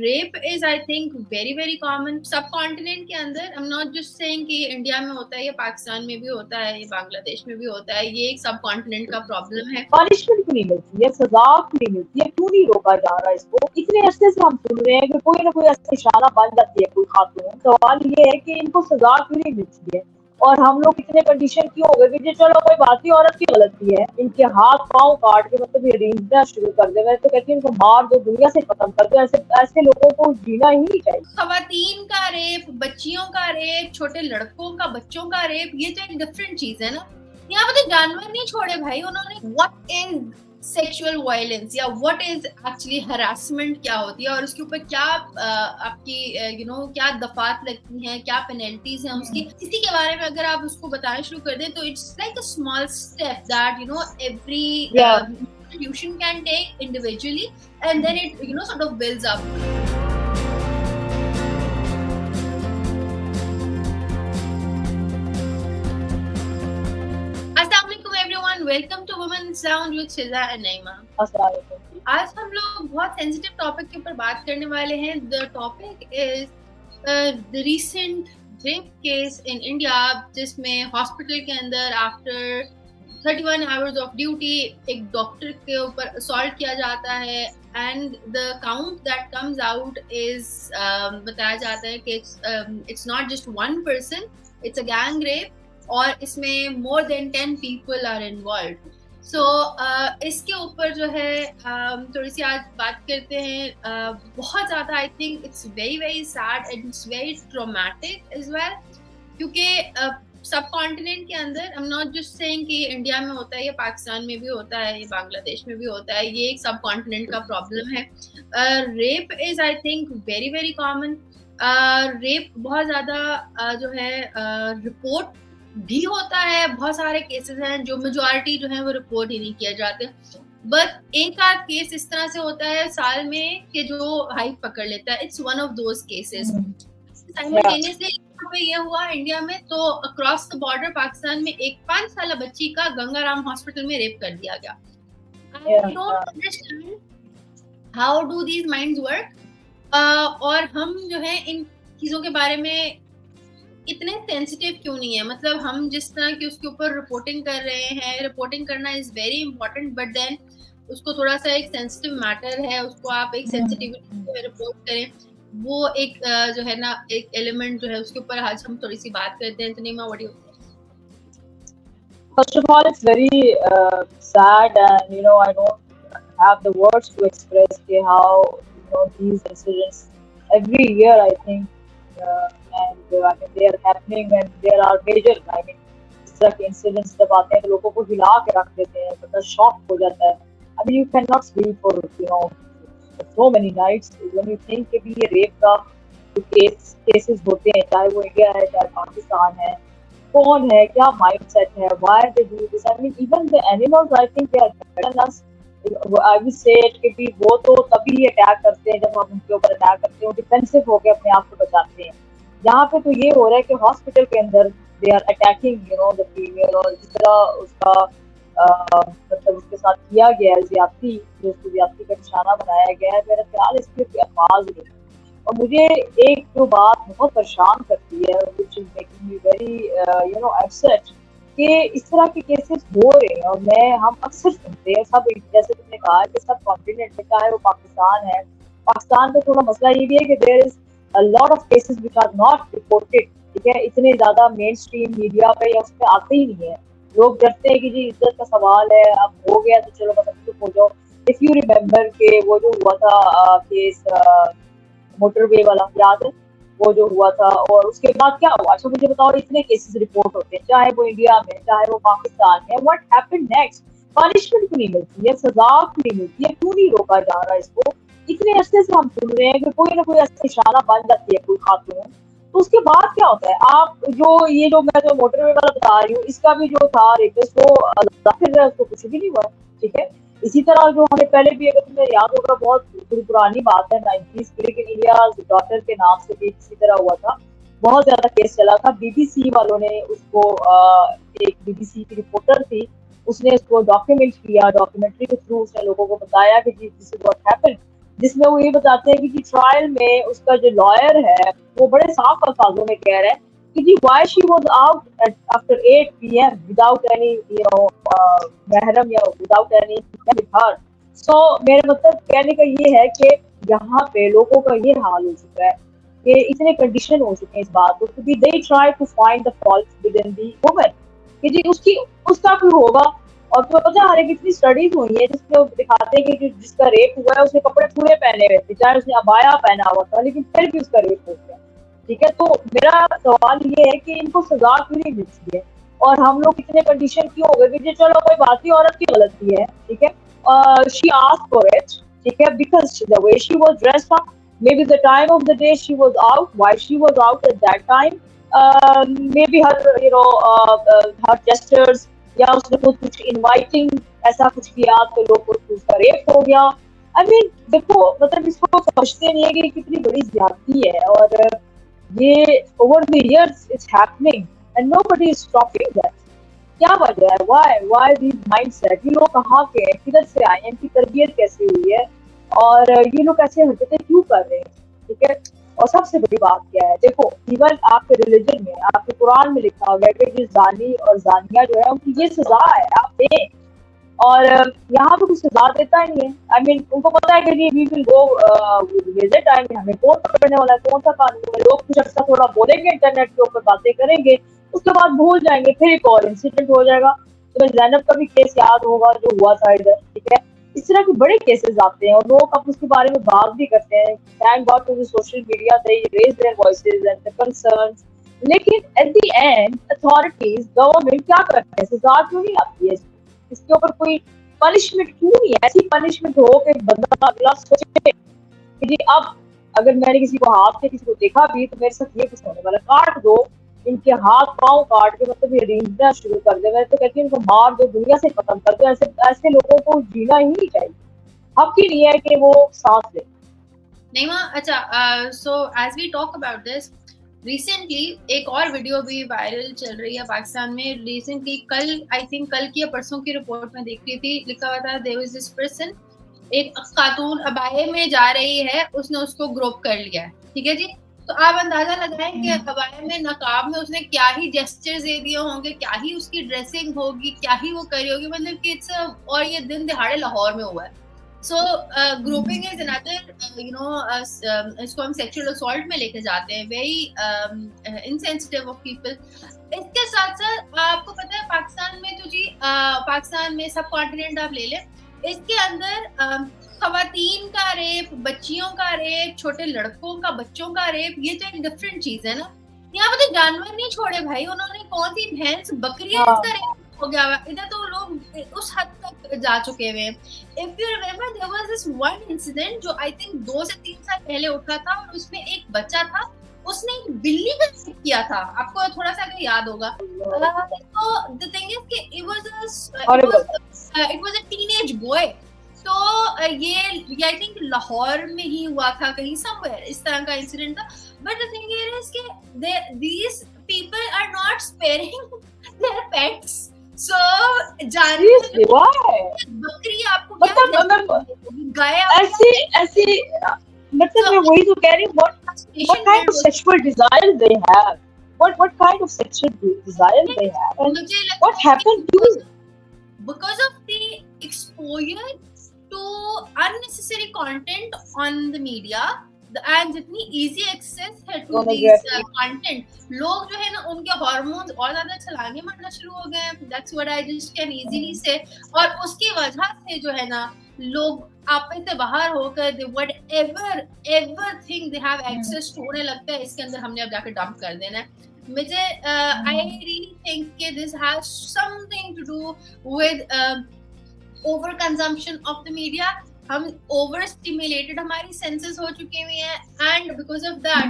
Rape is I think very very common sub continent के अंदर। I am not just saying कि India में होता है, ये पाकिस्तान में भी होता है, ये बांग्लादेश में भी होता है, ये एक सब कॉन्टिनेंट का प्रॉब्लम है। पनिशमेंट क्यों नहीं मिलती है, सजा क्यों नहीं मिलती है, क्यों नहीं रोका जा रहा इसको? इतने अरसे से हम सुन रहे हैं कि कोई ना कोई ऐसा निशाना बन जाती है कोई खातून। सवाल ये है कि इनको सजा क्यों नहीं मिलती है, और हम लोग इतने कंडीशन क्यों हो गए कि चलो कोई बात नहीं, औरत की गलती है, इनके हाथ पांव काट के मतलब ये रेंजना शुरू कर दे। मैं तो कहती हूँ इनको मार दो, दुनिया से खत्म कर दो। ऐसे ऐसे लोगों को जीना ही नहीं चाहिए। खवातीन का रेप, बच्चियों का रेप, छोटे लड़कों का, बच्चों का रेप, ये तो एक डिफरेंट चीज है ना। यहाँ पे तो जानवर नहीं छोड़े भाई उन्होंने। व्हाट इज सेक्सुअल वायलेंस या व्हाट इज एक्चुअली हरासमेंट क्या होती है, और उसके ऊपर क्या आपकी क्या दफात लगती हैं, क्या पेनल्टीज हैं उसकी, इसी के बारे में अगर आप उसको बताना शुरू कर दें तो it's like a small step that every institution can take individually, and then it sort of builds up. Assalamualaikum everyone, welcome to Women's Lounge with Shiza and Naima. आज हम लोग बहुत सेंसिटिव टॉपिक के ऊपर बात करने वाले हैं. The topic is the recent rape case in India, जिसमें हॉस्पिटल के अंदर आफ्टर 31 hours of duty एक डॉक्टर के ऊपर असॉल्ट किया जाता है, and the count that comes out is बताया जाता है कि it's not just one person, it's a gang rape, और इसमें more than 10 people are involved. So इसके ऊपर जो है थोड़ी सी आज बात करते हैं. बहुत ज़्यादा I think it's very very sad and it's very traumatic as well, क्योंकि सब कॉन्टिनेंट के अंदर, I am not just saying कि इंडिया में होता है, ये पाकिस्तान में भी होता है, ये बांग्लादेश में भी होता है, ये एक सब कॉन्टिनेंट का प्रॉब्लम है. Rape is I think very very common. Rape बहुत ज़्यादा जो है रिपोर्ट भी होता है. बहुत सारे केसेस हैं जो मेजॉरिटी जो है वो रिपोर्ट ही नहीं किए जाते, बट एक आध केस इस तरह से होता है साल में कि जो हाइप पकड़ लेता है. It's one of those cases. Simultaneously पे ये हुआ इंडिया में, तो अक्रॉस द बॉर्डर पाकिस्तान में एक 5 साल बच्ची का गंगाराम हॉस्पिटल में रेप कर दिया गया. I don't understand how do these minds work. और हम जो है इन चीजों के बारे में इतने सेंसिटिव क्यों नहीं है. मतलब हम जिस तरह की उसके ऊपर रिपोर्टिंग कर रहे हैं, रिपोर्टिंग करना is very important, but then उसको थोड़ा सा एक सेंसिटिव मैटर है, उसको आप एक सेंसिटिविटी से रिपोर्ट करें, वो एक जो है ना एक एलिमेंट जो है उसके ऊपर आज हम थोड़ी सी बात करते हैं. तो Neema, what do you think? First of all, it's very sad, and I don't have the words to express how these incidents every year, I think, and I mean they are happening, and there are major, I mean, इस तरह के incidents जब आते हैं तो लोगों को हिला के रख देते हैं, मतलब शॉक हो जाता है. I mean, you cannot sleep for so many nights when you think कि भी ये रेप का जो केसेस होते हैं, चाहे वो इंडिया है चाहे पाकिस्तान है, कौन है, क्या माइंडसेट है, why they do this. I mean, even the animals, I think they are better than us. I will say it कि भी वो तो तभी अटैक करते हैं जब हम उनके ऊपर अटैक करते हैं, डिफेंसिव होकर अपने आप को बचाते हैं. यहाँ पे तो ये हो रहा है कि हॉस्पिटल के अंदर they are attacking the female, और जिस तरह उसका मतलब उसके साथ किया गया है ज्यादती, जो उसको ज्यादती का निशाना बनाया गया है, मेरा ख्याल इसके अल्फाज नहीं. और मुझे एक जो बात बहुत परेशान करती है, which is making me very upset, कि इस तरह के केसेस हो रहे हैं, और हम अक्सर सुनते हैं सब, जैसे तुमने कहा कि सब कॉन्टिनेंट में, चाहे वो पाकिस्तान है. पाकिस्तान में थोड़ा मसला ये भी है कि there is a lot of cases which are not reported. ठीक है, इतने ज्यादा मेन स्ट्रीम मीडिया पे या उस पर आते ही नहीं है. लोग डरते हैं कि जी इज्जत का सवाल है, अब हो गया तो चलो मतलब चुप हो जाओ. इफ यू रिमेम्बर के वो जो हुआ था केस मोटरवे वाला, याद है वो जो हुआ था, और उसके बाद क्या हुआ? अच्छा मुझे बताओ, इतने केसेस रिपोर्ट होते हैं, चाहे वो इंडिया में चाहे वो पाकिस्तान में, व्हाट हैपेंड नेक्स्ट? पनिशमेंट क्यों नहीं मिलती है, सजा क्यों नहीं मिलती है, क्यों नहीं रोका जा रहा इसको? इतने अरसे से हम सुन रहे हैं कि कोई ना कोई ऐसा निशाना बन जाती है कोई खातून, तो उसके बाद क्या होता है? आप जो मैं जो मोटरवे वाला बता रही हूँ, इसका भी जो था रेपिस्ट, वो फिर उसको कुछ भी नहीं हुआ. ठीक है, इसी तरह जो हमें पहले भी, अगर तुम्हें याद होगा, बहुत पुरानी बात है, 90s break in India daughter के नाम से भी इसी तरह हुआ था. बहुत ज्यादा केस चला था. बीबीसी वालों ने उसको, एक बीबीसी की रिपोर्टर थी, उसने उसको डॉक्यूमेंट किया, डॉक्यूमेंट्री के थ्रू उसने लोगों को बताया कि दिस इज व्हाट हैपेंड. जिसमें वो ये बताते हैं कि ट्रायल में उसका जो लॉयर है वो बड़े साफ अल्फाजों में कह रहा है कि जी why she was out at after 8 p.m. without any महरम या without any with her. So मेरा मतलब कहने का ये है कि यहाँ पे लोगों का ये हाल हो चुका है कि इतने कंडीशन हो चुके हैं इस बात को क्योंकि they try to find the fault within the woman कि जी उसका कोई होगा। और तो पता है कितनी स्टडीज हुई है जिसमें वो दिखाते हैं कि जिसका रेप हुआ है उसने कपड़े पूरे पहने हुए थे, चाहे उसने अबाया पहना हुआ था, लेकिन फिर भी उसका रेप हो गया। ठीक है, तो मेरा सवाल ये है कि इनको सजा क्यों नहीं मिलती है और हम लोग इतने कंडीशन क्यों हो गए कि चलो कोई बात नहीं, औरत की गलती है, ठीक है, शी आस्क्ड फॉर इट, ठीक है, because the way she was dressed up, maybe the time of the day she was out, why she was out at that time, maybe her her gestures या उसने कुछ inviting ऐसा कुछ किया तो लोग उसका रेप हो गया। आई मीन देखो मतलब इसको समझते नहीं है कि कितनी बड़ी ज्यादती है और ये over the years it's happening and nobody is stopping that. क्या वजह है, व्हाई दिस माइंडसेट, ये लोग कहाँ के हैं, किधर से आए हैं, इनकी तरबियत कैसे हुई है और ये लोग ऐसे हरकतें क्यों कर रहे हैं। ठीक है, और सबसे बड़ी बात क्या है, देखो इवन आपके रिलीजन में आपके कुरान में लिखा हुआ है कि जिस जानी और जानिया जो है उनकी ये सजा है आप दें, और यहाँ पे कुछ सजा देता ही नहीं है। आई मीन उनको पता है कि वी विल गो विजिट आएंगे, हमें कौन पकड़ने वाला है, कौन सा कानून है, लोग कुछ अर्सा थोड़ा बोलेंगे इंटरनेट के ऊपर बातें करेंगे उसके बाद भूल जाएंगे, फिर एक और इंसिडेंट हो जाएगा। तो जैनब का भी केस याद होगा जो हुआ था इधर, ठीक है, इस तरह के बड़े केसेस आते हैं और लोग अब उसके बारे में बात भी करते हैं। Thank God to the social media, they raise their voices and the concerns, लेकिन at the end authorities government क्या करते हैं, सजा क्यों नहीं आती है, इसके ऊपर कोई पनिशमेंट क्यों नहीं है, ऐसी पनिशमेंट हो कि बंदा अगला सोचे कि जी अब अगर मैंने किसी को हाथ में किसी को देखा भी तो मेरे साथ ये कुछ होने वाला, काट दो इनके हाथ पाँव काट के, मतलब ये रेंजना शुरू कर दे। मैं तो कहती हूँ इनको मार दो, दुनिया से खत्म कर दो, ऐसे लोगों को जीना ही नहीं चाहिए, हक ही नहीं है कि वो सांस ले। नहीं माँ, अच्छा, so as we talk about this, recently एक और वीडियो भी वायरल चल रही है पाकिस्तान में। रिसेंटली कल, आई थिंक कल की या परसों की रिपोर्ट में देख रही थी, लिखा हुआ था देयर वाज दिस पर्सन, एक खातून अबाये में जा रही है, उसने उसको ग्रोप कर लिया है, ठीक है जी। तो आप अंदाजा लगाएं कि अबाये में नकाब में उसने क्या ही जेस्चर्स दे दिए होंगे, क्या ही उसकी ड्रेसिंग होगी, क्या ही वो करी होगी, मतलब कि इट्स, और ये दिन दिहाड़े लाहौर में हुआ है। सो ग्रुपिंग इज अनदर, इसको हम सेक्सुअल असॉल्ट में लेके जाते हैं, वेरी इनसेंसिटिव ऑफ पीपल। इसके साथ साथ आपको पता है पाकिस्तान में तो जी पाकिस्तान में सब कॉन्टिनेंट आप ले लें, इसके अंदर खवातीन का रेप, बच्चियों का रेप, छोटे लड़कों का, बच्चों का रेप, ये तो एक डिफरेंट चीज है ना। यहाँ पे तो जानवर नहीं छोड़े भाई उन्होंने, कौन सी भैंस बकरियां इसका रेप हो गया, इधर तो लोग उस हद तक जा चुके हुए हैं। If you remember there was this one incident जो आई थिंक 2 से 3 साल पहले उठा था, और उसमें एक बच्चा था, उसने एक बिल्ली का रेप किया था, आपको थोड़ा सा अगर याद होगा। तो द थिंग इज कि it was a teenage boy. तो ये आई थिंक लाहौर में ही हुआ था, कहीं समवेयर इस तरह का इंसिडेंट था। बट द थिंग इज कि these people are not sparing their pets. So बकरी आपको गाय ऐसी मतलब मैं वही तो कह रही हूँ, what kind of sexual desire they have, what kind of sexual desire they have, and what happened to you because of the exposure to unnecessary content on the media and जितनी easy access है to these content, लोग जो है ना उनके hormones और ज्यादा चलाने मरना शुरू हो गए हैं। That's what I just can easily say। और उसकी वजह से जो है ना लोग आपस से बाहर होकर whatever everything they have access to, उन्हें लगता है इसके अंदर हमने अब जाकर डंप कर देना है। मुझे I really think कि this has something to do with over consumption of the media। हम ओवर स्टिमुलेटेड, हमारी सेंसेस हो चुके हुए हैं, and because of that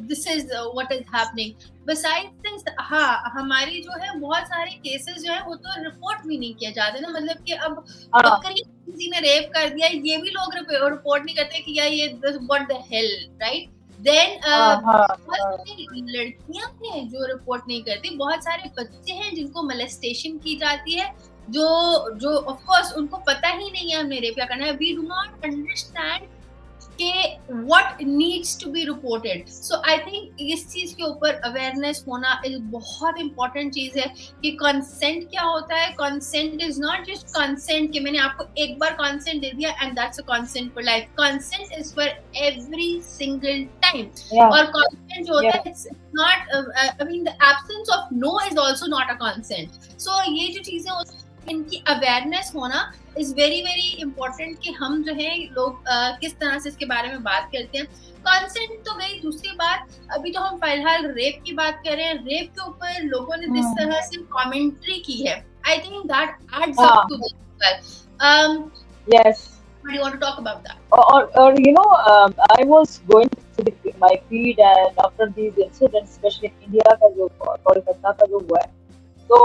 this is what is happening. Besides this, हाँ हमारी जो है बहुत सारे केसेस जो है वो तो रिपोर्ट भी नहीं किए जाते ना, मतलब कि अब बकरी किसी ने रेप कर दिया ये भी लोग रिपोर्ट नहीं करते कि यार ये what the hell, right. Then बहुत सारी लड़कियां हैं जो रिपोर्ट नहीं करती, बहुत सारे बच्चे हैं जिनको मोलेस्टेशन की जाती है, जो जो ऑफ कोर्स उनको पता ही नहीं है हमने रेप क्या करना है, वी डू नॉट अंडरस्टैंड कि what needs to be reported. So I think इस चीज के ऊपर अवेयरनेस होना एक बहुत इंपॉर्टेंट चीज है कि कंसेंट क्या होता है. Consent is not just consent कि मैंने आपको एक बार कंसेंट दे दिया and that's a consent for life. Consent is for every single time. और कंसेंट जो होता है it's not, I mean the absence of no is also not a consent. So ये जो चीजें होती हैं इनकी अवेयरनेस होना इज वेरी वेरी इंपॉर्टेंट कि हम जो है लोग किस तरह से इसके बारे में बात करते हैं. कंसेंट तो गई. दूसरी बात, अभी तो हम फिलहाल रेप की बात कर रहे हैं. रेप के ऊपर लोगों ने जिस तरह से कमेंट्री की है, I think that adds up to this. Yes. What do you want to talk about that? Or you know, I was going through my feed, and after these incidents, especially in India का जो कोलकाता का जो हुआ है, तो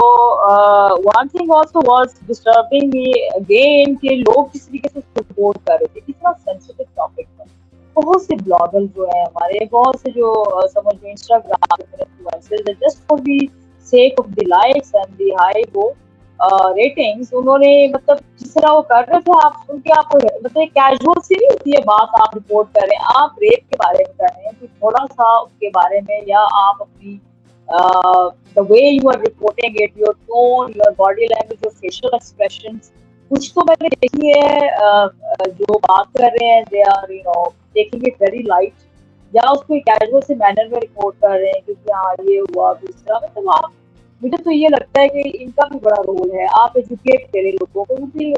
one thing also was disturbing me again कि लोग किस तरीके से सपोर्ट कर रहे थे. कितना सेंसिटिव टॉपिक था. बहुत से ब्लॉगर जो है हमारे, बहुत से जो समझ लो Instagram influencers, just for the sake of the likes and the high वो रेटिंग्स, उन्होंने मतलब जिस तरह वो कर रहे थे, आप उनके आप मतलब कैजुअल सी नहीं होती है बात. आप रिपोर्ट कर रहे हैं, आप रेप के बारे में कर रहे हैं, तो थोड़ा सा उसके बारे में, या आप अपनी the way you are reporting it, your tone, your body language, your facial expressions, कुछ तो मैंने देखी है जो बात कर रहे हैं, they are you know taking it very light, या उसको कैजुअल से मैनर में रिपोर्ट कर रहे हैं क्योंकि हाँ ये हुआ दूसरा. मतलब आप, मुझे तो ये लगता है कि इनका भी बड़ा रोल है. आप एजुकेट करें लोगों को, क्योंकि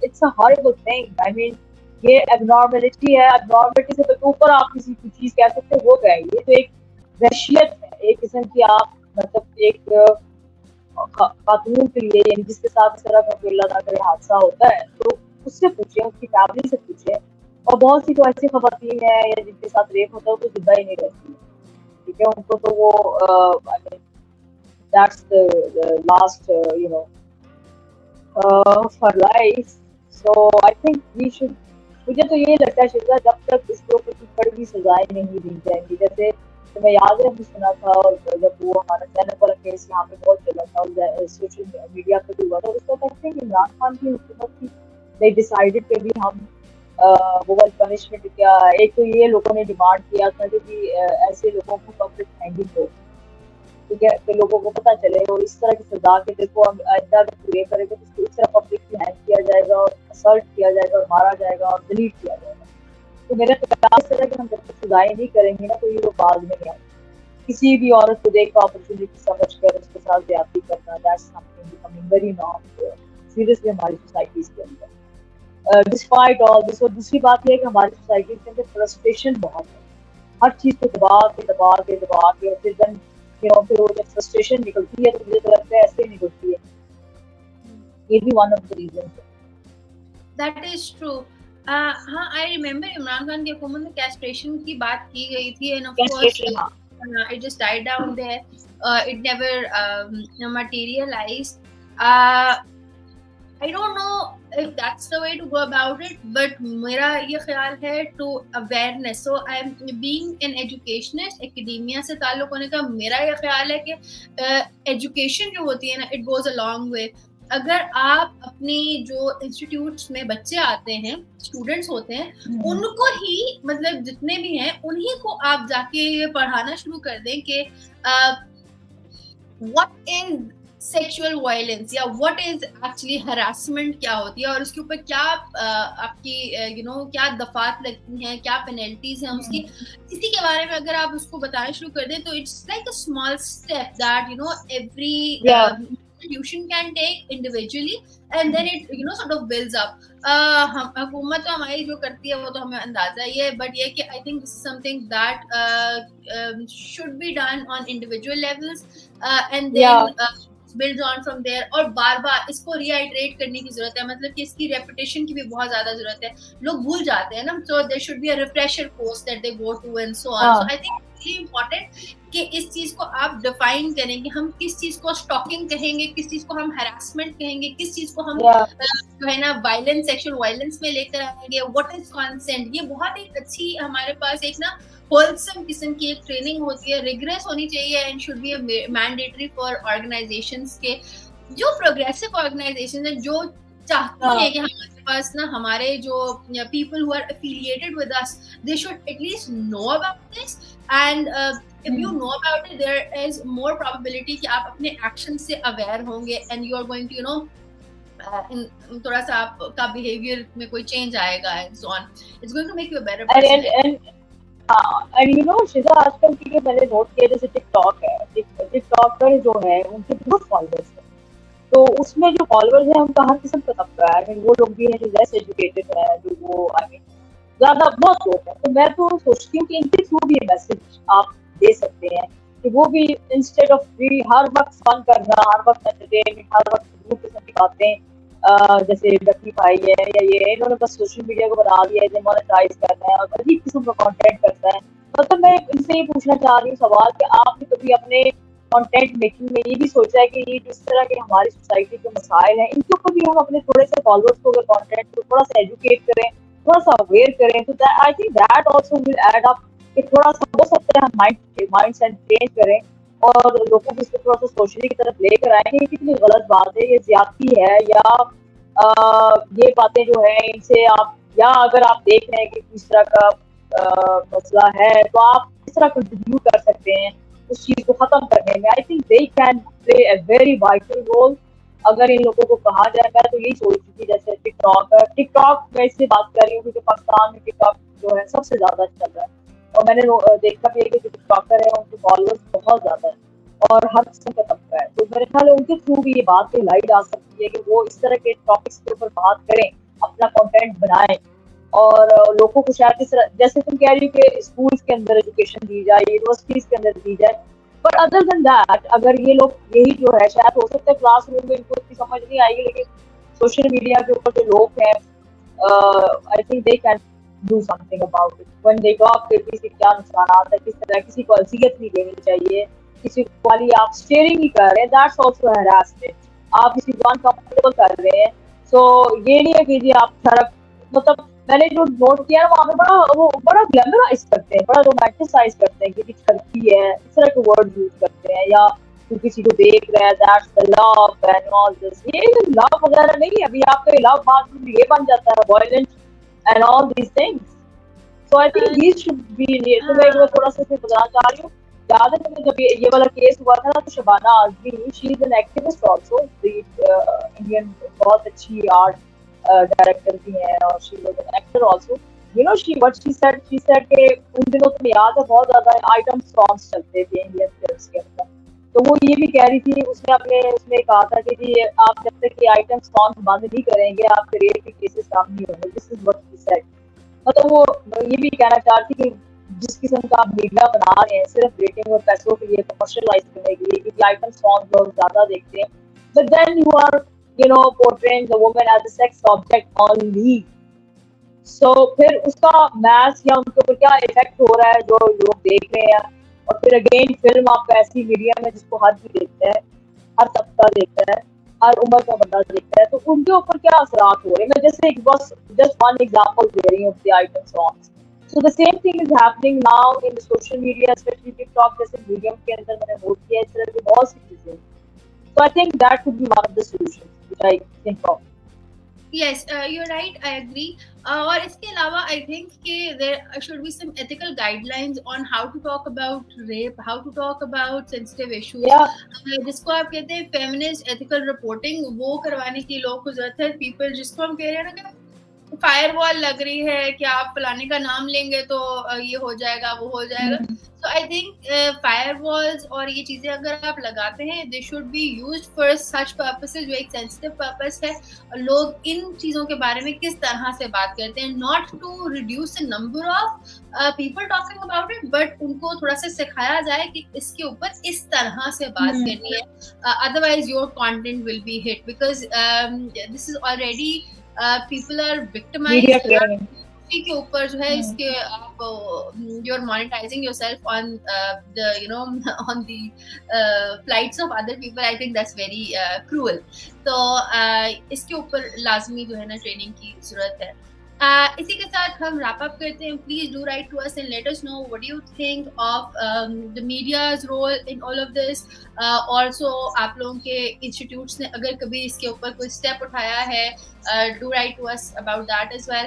it's a horrible thing. I mean ये एबनॉर्मलिटी है. एबनॉर्मलिटी से तो ऊपर आप किसी की चीज कह सकते हो गए. ये तो एक वहशियत है, एक किस्म की. आप मतलब एक खातून के लिए, यानी जिसके साथ इस तरह का कोई अल्लाह ना करे हादसा होता है, तो उससे पूछिए, उसकी फैमिली से पूछिए. और बहुत सी तो ऐसी खवातीन है या जिनके साथ रेप होता है, वो तो जिंदा ही नहीं रहती है. ठीक है, उनको तो वो that's the last for life. So I think we should, मुझे तो ये लगता है शिजा, जब तक इसके ऊपर कुछ कड़ी सजाएं नहीं दी जाएंगी. जैसे तो मैं याद है हमने सुना था, और जब वो हमारा सैनक वाला केस यहाँ पे बहुत चला था और सोशल मीडिया पे भी हुआ था, उसको कहते हैं कि इमरान खान की हुकूमत की they decided कि भी हम वो वाली पनिशमेंट क्या. एक तो ये लोगों ने डिमांड किया था कि ऐसे लोगों को पब्लिक हैंगिंग हो. ठीक है, तो लोगों को पता चले, और इस तरह की सजा के देखो आइंदा अगर पूरे करेगा तो उसको इस तरह पब्लिक हैंग किया जाएगा और असल्ट किया जाएगा और मारा जाएगा और डिलीट किया जाएगा. तो मेरा ख्याल इस तरह कि हम जब तक सजाएं नहीं करेंगे ना, तो ये वो बाज नहीं आएगी. किसी भी औरत को देख अपॉर्चुनिटी समझ कर उसके साथ ज्यादती करना, that's something becoming very normal seriously हमारी सोसाइटीज के अंदर. Despite all this. और दूसरी बात यह है कि हमारी सोसाइटी के अंदर फ्रस्ट्रेशन बहुत है. हर चीज को दबा के और फिर then फिर वो जब फ्रस्ट्रेशन निकलती है तो मुझे तो लगता है ऐसे ही निकलती है. ये भी वन ऑफ द रीजन है. That is true. हाँ, आई रिमेम्बर इमरान खान की हुकूमत में कैस्ट्रेशन की बात की गई थी, end of course it just died down there. It never materialized. I don't know if that's the way to go about it, but मेरा ये ख्याल है to awareness. So I am being an educationist, academia से ताल्लुक होने का मेरा ये ख्याल है कि education जो होती है ना, it goes a long way. अगर आप अपनी जो इंस्टीट्यूट्स में बच्चे आते हैं, स्टूडेंट्स होते हैं, उनको ही मतलब जितने भी हैं उन्हीं को आप जाके ये पढ़ाना शुरू कर दें कि व्हाट इज सेक्सुअल वायलेंस या व्हाट इज एक्चुअली हरासमेंट क्या होती है, और उसके ऊपर क्या आपकी क्या दफात लगती हैं, क्या पेनल्टीज हैं उसकी. इसी के बारे में अगर आप उसको बताना शुरू कर दें तो it's like a small step that every institution can take individually, and then it sort of builds up. हम हुकूमत तो हमारी जो करती है वो तो हमें अंदाजा ही है, बट ये कि I think this is something that should be done on individual levels, and then builds on from there. और बार-बार इसको reiterate करने की जरूरत है, मतलब कि इसकी reputation की भी बहुत ज्यादा जरूरत है. लोग भूल जाते हैं ना, so there should be a refresher course that they go to and so on. So I think it's really important कि इस चीज को आप डिफाइन करेंगे, हम किस चीज को स्टॉकिंग कहेंगे, किस चीज को हम हैरासमेंट कहेंगे, किस चीज को हम जो है ना वायलेंस, सेक्सुअल वायलेंस में लेकर आएंगे, व्हाट इज कंसेंट. ये बहुत एक अच्छी हमारे पास एक ना होलसम किस्म की एक ट्रेनिंग होती है, रिग्रेस होनी चाहिए, and should be mandatory for organisations के जो प्रोग्रेसिव ऑर्गेनाइजेशन है, जो चाहती है कि हमारे पास ना हमारे जो people who are affiliated with us, they should at least know about this, and if you know about it, there is more probability कि आप अपने एक्शन से अवेयर होंगे, and you are going to थोड़ा सा आपका बिहेवियर में कोई चेंज आएगा, and so on. It's going to make you a better person. and शिजा, आजकल की मैंने नोट किया, जैसे टिकटॉक है, टिकटॉकर जो है उनके बहुत फॉलोअर्स हैं, तो उसमें जो फॉलोअर्स हैं उनका हर किस्म का तबका है। वो लोग भी हैं जो लेस एजुकेटेड है, जो वो ज्यादा बहुत लोग हैं। तो मैं तो सोचती हूँ कि इनके थ्रू भी मैसेज आप दे सकते हैं कि वो भी इंस्टेड ऑफ फ्री हर वक्त फन करना, हर वक्त एंटरटेनमेंट, हर वक्त किस्म की बातें, जैसे डकी भाई है या ये, इन्होंने बस सोशल मीडिया को बना दिया है, मोनेटाइज करना है और अजीब किस्म का कंटेंट करता है। मतलब मैं इनसे ये पूछना चाह रही हूँ सवाल कि आपने कभी अपने कंटेंट मेकिंग में ये भी सोचा है कि ये जिस तरह के हमारी सोसाइटी के मसाइल हैं, इनके ऊपर भी हम अपने थोड़े से फॉलोअर्स को अगर कंटेंट को थोड़ा सा एजुकेट करें, थोड़ा सा अवेयर करें, तो आई think that also will add up, कि थोड़ा सा हो सकता है हम माइंड सेट चेंज करें और लोगों को इसको थोड़ा सा सोशली की तरफ लेकर आए कि कितनी गलत बात है, ये ज्यादती है, या ये बातें जो है इनसे आप, या अगर आप देख रहे हैं कि किस तरह का मसला है, तो आप किस तरह कंट्रीब्यूट कर सकते हैं उस चीज को खत्म करने में। I think they can play a very vital role अगर इन लोगों को कहा जाए। मैं तो यही सोच रही थी, जैसे टिकटॉक मैं इससे बात कर रही हूँ क्योंकि पाकिस्तान में टिकटॉक जो है सबसे ज्यादा चल रहा है, और मैंने देखा भी है कि जो टिकटॉकर है उनके फॉलोअर्स बहुत ज्यादा है और हर किस्म का तबका है। तो मेरे ख्याल है उनके थ्रू भी ये बात लाई जा सकती है कि वो इस तरह के टॉपिक्स के ऊपर बात करें, अपना कंटेंट बनाएं, और लोगों को शायद इस तरह, जैसे तुम कह रही हो कि स्कूल्स के अंदर एजुकेशन दी जाए, यूनिवर्सिटीज के अंदर दी जाए, बट अदर देन दैट अगर ये लोग यही जो है, शायद हो सकता है क्लासरूम में इनको इतनी समझ नहीं आएगी, लेकिन सोशल मीडिया के ऊपर जो लोग हैं, आई think they can do something about it when they talk कि किसी क्या नुकसान है, किस तरह किसी को अजियत नहीं देनी चाहिए, किसी वाली आप स्टेयरिंग नहीं कर रहे हैं, दैट्स आल्सो हैरासमेंट, आप किसी को अनकंफर्टेबल कर रहे हैं। सो ये नहीं है कि जी आप सारा, मतलब मैंने जो नोट किया है वहाँ पे बड़ा ग्लैमराइज करते हैं, बड़ा रोमांटिसाइज करते हैं कि कुछ करती है, इस तरह के वर्ड यूज करते हैं, या तू किसी को देख रहा है, that's the love and all this. ये लव वगैरह नहीं है, अभी आपका लव बाद में ये बन जाता है violent and all these things. So I think these should be, तो मैं थोड़ा सा बताना चाह रही हूँ, याद है तुम्हें जब ये वाला केस हुआ था ना, तो Shabana Azmi, she is an activist also, Indian बहुत अच्छी आर्ट डायरेक्टर भी हैं, और she was an actor also. She said के उन दिनों तुम्हें याद है बहुत ज्यादा आइटम सॉन्ग्स चलते थे इंडियन फिल्म्स के अंदर, तो वो ये भी कह रही थी, उसने कहा था कि जी आप जब तक ये आइटम सॉन्ग बंद नहीं करेंगे, आपके रेप के केसेस कम नहीं होंगे। This is what she said. मतलब वो ये भी कहना चाहती कि जिस किस्म का आप मीडिया बना रहे हैं सिर्फ रेटिंग और पैसों के लिए, कमर्शियलाइज करने के लिए, क्योंकि आइटम सॉन्ग लोग ज्यादा देखते हैं, but then you are portraying the woman as a sex object only. So फिर उसका मैच या उनके ऊपर क्या इफेक्ट हो रहा है जो लोग देख रहे हैं, और फिर अगेन फिल्म आपका ऐसी मीडिया में जिसको हर कोई देखता है, हर तबका देखता है, हर उम्र का बंदा देखता है, तो उनके ऊपर क्या असरात हो रहे हैं। मैं जैसे जस्ट वन एग्जांपल दे रही हूँ the item songs. So the same thing is happening now in the social media, especially TikTok जैसे मीडियम के अंदर मैंने नोट किया इस तरह की बहुत सी चीजें। So I think that could be one of the solutions which I think of. Yes, you're right. I agree. और इसके अलावा I think कि there should be some ethical guidelines on how to talk about rape, how to talk about sensitive issues. Yeah. जिसको आप कहते हैं feminist ethical reporting, वो करवाने की लोगों को जरूरत है। People जिसको हम कह रहे हैं ना कि फायरवॉल लग रही है कि आप फलाने का नाम लेंगे तो ये हो जाएगा, वो हो जाएगा। सो आई थिंक फायरवॉल्स और ये चीजें अगर आप लगाते हैं, they should be used for such purposes, जो एक सेंसिटिव पर्पस है, और लोग इन चीजों के बारे में किस तरह से बात करते हैं, not to reduce the number of people talking about it, but उनको थोड़ा सा सिखाया जाए कि इसके ऊपर इस तरह से बात करनी है, otherwise your content will be hit, because this is already people are victimized के ऊपर जो है इसके आप you are monetizing yourself on the on the flights of other people. I think that's very cruel. तो इसके ऊपर लाजमी जो है ना ट्रेनिंग की जरूरत है। इसी के साथ हम रैप अप करते हैं. Please do write to us and let us know what do you think of the media's role in all of this. Also आप लोगों के इंस्टीट्यूट्स ने अगर कभी इसके ऊपर कोई स्टेप उठाया है, do write to us about that as well.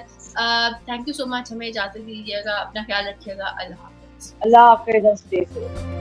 Thank you so much. हमें इजाजत दीजिएगा. अपना ख्याल रखिएगा. अल्लाह हाफिज. अल्लाह हाफिज.